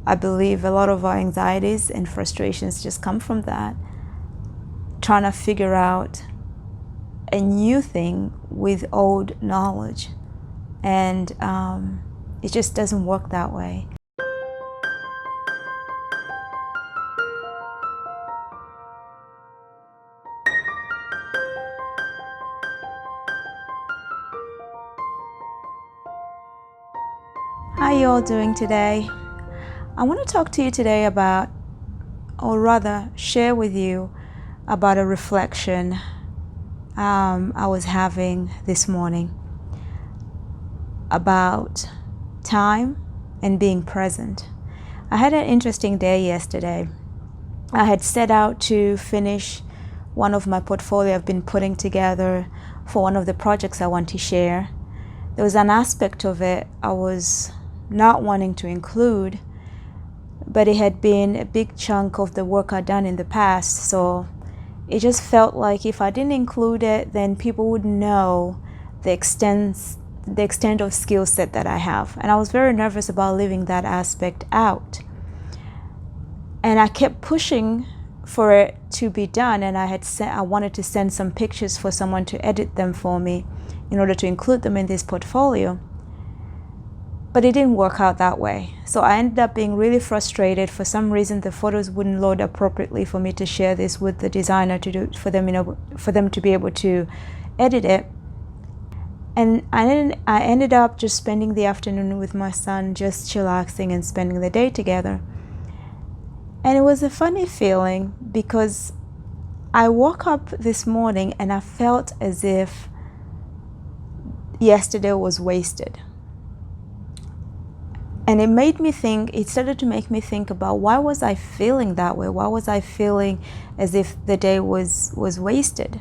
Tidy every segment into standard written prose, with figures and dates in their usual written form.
I believe a lot of our anxieties and frustrations just come from that. Trying to figure out a new thing with old knowledge. And it just doesn't work that way. How are you all doing today? I want to talk to you today about, or rather share with you about a reflection I was having this morning about time and being present. I had an interesting day yesterday. I had set out to finish one of my portfolio I've been putting together for one of the projects I want to share. There was an aspect of it I was not wanting to include, but it had been a big chunk of the work I'd done in the past, so it just felt like if I didn't include it, then people would know the extent of skill set that I have. And I was very nervous about leaving that aspect out. And I kept pushing for it to be done, and I wanted to send some pictures for someone to edit them for me in order to include them in this portfolio. But it didn't work out that way. So I ended up being really frustrated. For some reason, the photos wouldn't load appropriately for me to share this with the designer for them to be able to edit it. And I ended up just spending the afternoon with my son, just chillaxing and spending the day together. And it was a funny feeling because I woke up this morning and I felt as if yesterday was wasted. And it started to make me think about, why was I feeling that way? Why was I feeling as if the day was wasted?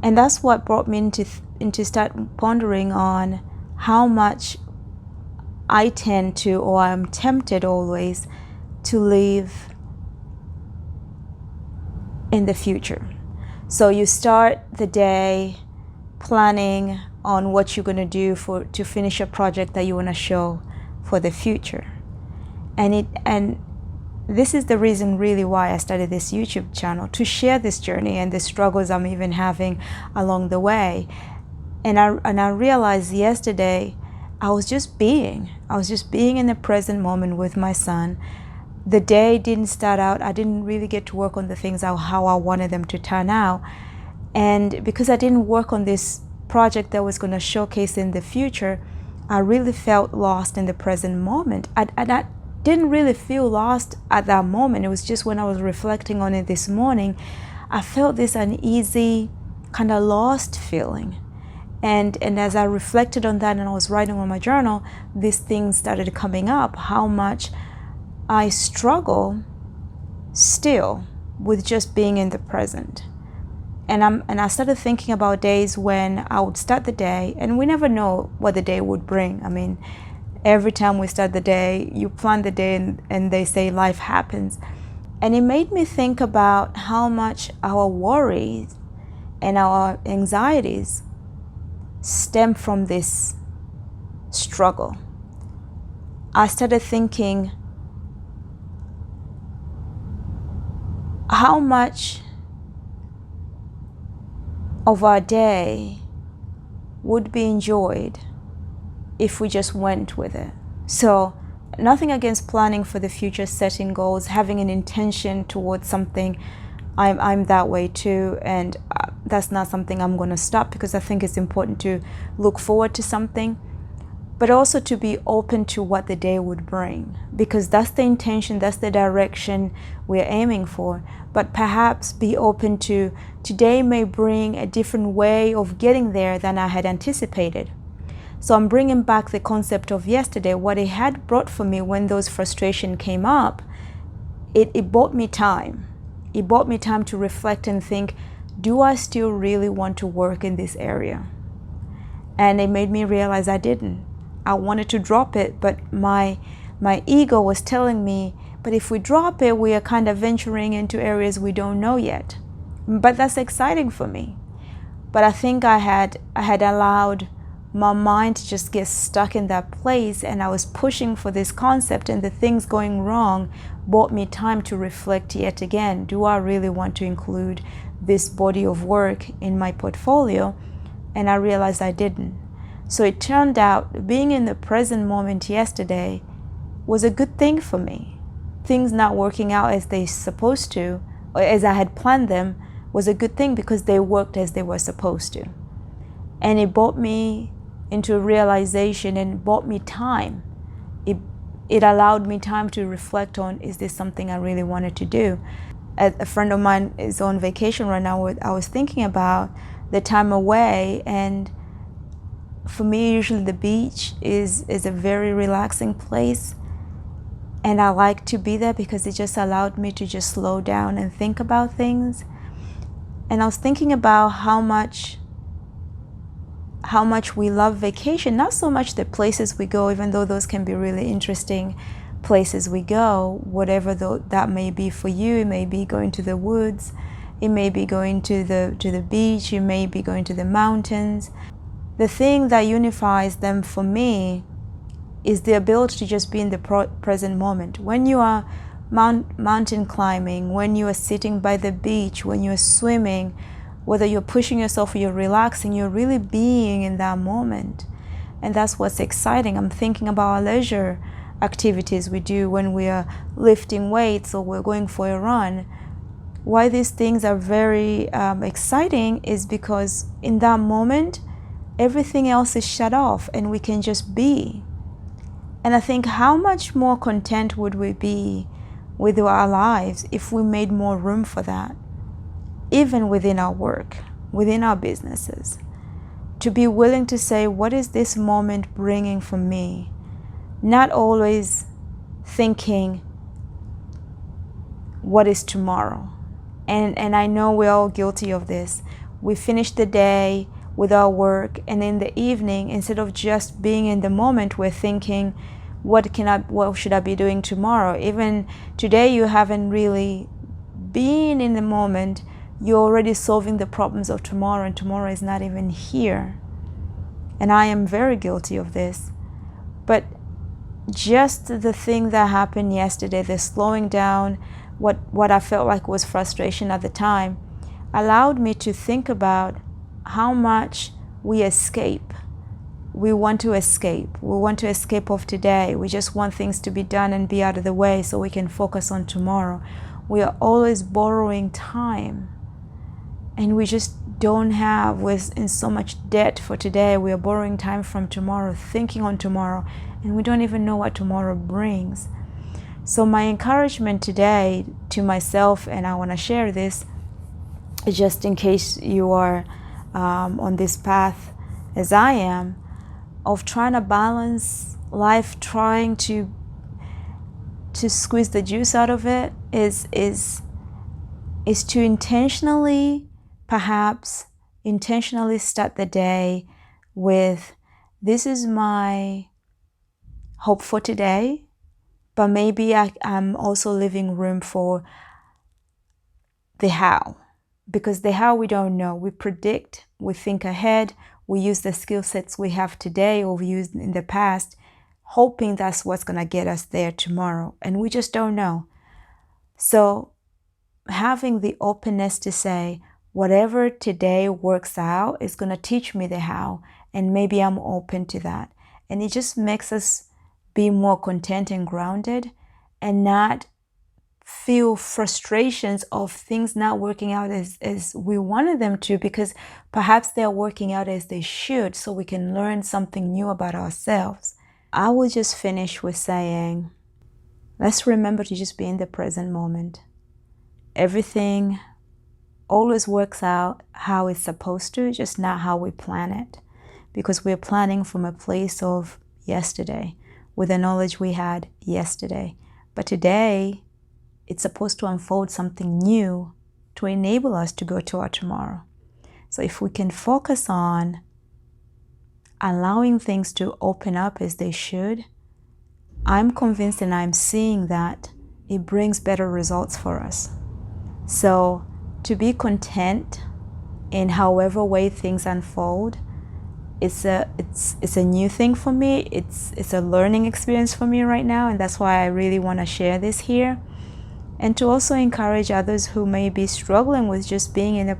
And that's what brought me into start pondering on how much I tend to, or I'm tempted always, to live in the future. So you start the day planning on what you're going to do to finish a project that you want to show for the future. And this is the reason really why I started this YouTube channel, to share this journey and the struggles I'm even having along the way. And I realized yesterday I was just being in the present moment with my son. The day didn't start out, I didn't really get to work on the things how I wanted them to turn out. And because I didn't work on this project that was going to showcase in the future, I really felt lost in the present moment. I didn't really feel lost at that moment. It was just when I was reflecting on it this morning, I felt this uneasy, kind of lost feeling. And as I reflected on that and I was writing on my journal, these things started coming up, how much I struggle still with just being in the present. And I started thinking about days when I would start the day, and we never know what the day would bring. I mean, every time we start the day, you plan the day and they say life happens. And it made me think about how much our worries and our anxieties stem from this struggle. I started thinking how much of our day would be enjoyed if we just went with it. So nothing against planning for the future, setting goals, having an intention towards something. I'm that way too, and that's not something I'm going to stop, because I think it's important to look forward to something, but also to be open to what the day would bring, because that's the intention, that's the direction we're aiming for. But perhaps be open to, today may bring a different way of getting there than I had anticipated. So I'm bringing back the concept of yesterday. What it had brought for me when those frustrations came up, it bought me time. It bought me time to reflect and think, do I still really want to work in this area? And it made me realize I didn't. I wanted to drop it, but my ego was telling me, but if we drop it, we are kind of venturing into areas we don't know yet. But that's exciting for me. But I think I had allowed my mind just gets stuck in that place, and I was pushing for this concept, and the things going wrong bought me time to reflect yet again. Do I really want to include this body of work in my portfolio? And I realized I didn't. So it turned out being in the present moment yesterday was a good thing for me. Things not working out as they supposed to, or as I had planned them, was a good thing because they worked as they were supposed to. And it brought me into a realization, and bought me time. It allowed me time to reflect on, is this something I really wanted to do? A friend of mine is on vacation right now. I was thinking about the time away, and for me, usually the beach is a very relaxing place, and I like to be there because it just allowed me to just slow down and think about things. And I was thinking about how much we love vacation, not so much the places we go, even though those can be really interesting places we go, whatever that may be for you. It may be going to the woods, it may be going to the beach, you may be going to the mountains. The thing that unifies them for me is the ability to just be in the present moment. When you are mountain climbing, when you are sitting by the beach, when you are swimming, whether you're pushing yourself or you're relaxing, you're really being in that moment. And that's what's exciting. I'm thinking about our leisure activities we do when we are lifting weights or we're going for a run. Why these things are very exciting is because in that moment, everything else is shut off and we can just be. And I think how much more content would we be with our lives if we made more room for that? Even within our work, within our businesses, to be willing to say, what is this moment bringing for me? Not always thinking, what is tomorrow? And I know we're all guilty of this. We finish the day with our work, and in the evening, instead of just being in the moment, we're thinking, what should I be doing tomorrow? Even today, you haven't really been in the moment. You're already solving the problems of tomorrow, and tomorrow is not even here. And I am very guilty of this. But just the thing that happened yesterday, the slowing down, what I felt like was frustration at the time, allowed me to think about how much we escape. We want to escape. We want to escape of today. We just want things to be done and be out of the way so we can focus on tomorrow. We are always borrowing time. And we just we're in so much debt for today. We are borrowing time from tomorrow, thinking on tomorrow, and we don't even know what tomorrow brings. So my encouragement today to myself, and I want to share this, just in case you are on this path as I am, of trying to balance life, trying to squeeze the juice out of it, is to intentionally start the day with, this is my hope for today, but maybe I'm also leaving room for the how. Because the how we don't know. We predict, we think ahead, we use the skill sets we have today or we used in the past, hoping that's what's going to get us there tomorrow. And we just don't know. So having the openness to say, whatever today works out is going to teach me the how, and maybe I'm open to that. And it just makes us be more content and grounded, and not feel frustrations of things not working out as we wanted them to, because perhaps they're working out as they should, so we can learn something new about ourselves. I will just finish with saying, let's remember to just be in the present moment. Everything always works out how it's supposed to, just not how we plan it, because we're planning from a place of yesterday, with the knowledge we had yesterday. But today, it's supposed to unfold something new to enable us to go to our tomorrow. So if we can focus on allowing things to open up as they should, I'm convinced, and I'm seeing that it brings better results for us. So to be content in however way things unfold it's a new thing for me. It's a learning experience for me right now, and that's why I really want to share this here, and to also encourage others who may be struggling with just being in the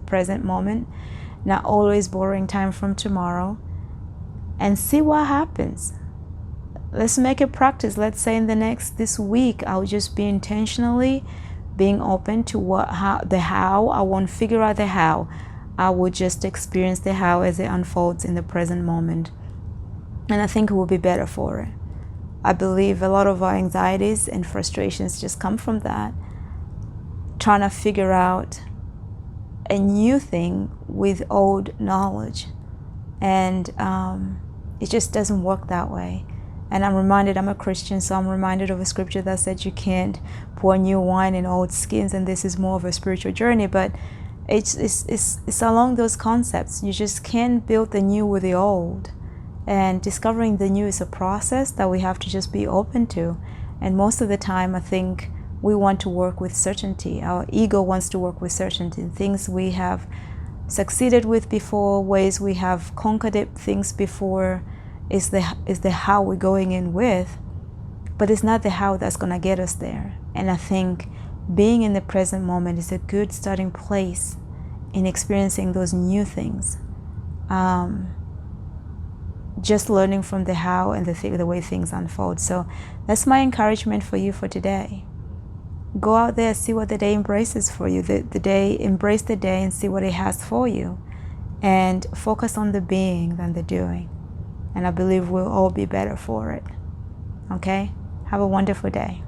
present moment, not always borrowing time from tomorrow, and see what happens. Let's make it practice. Let's say in this week, I'll just be intentionally being open to the how. I won't figure out the how. I will just experience the how as it unfolds in the present moment. And I think it will be better for it. I believe a lot of our anxieties and frustrations just come from that. Trying to figure out a new thing with old knowledge. And it just doesn't work that way. And I'm a Christian, so I'm reminded of a scripture that said you can't pour new wine in old skins, and this is more of a spiritual journey, but it's along those concepts. You just can't build the new with the old. And discovering the new is a process that we have to just be open to. And most of the time, I think we want to work with certainty. Our ego wants to work with certainty. Things we have succeeded with before, ways we have conquered things before, is the how we're going in with, but it's not the how that's going to get us there. And I think being in the present moment is a good starting place in experiencing those new things. Just learning from the how and the way things unfold. So that's my encouragement for you for today. Go out there, see what the day embraces for you. Embrace the day and see what it has for you. And focus on the being than the doing. And I believe we'll all be better for it. Okay? Have a wonderful day.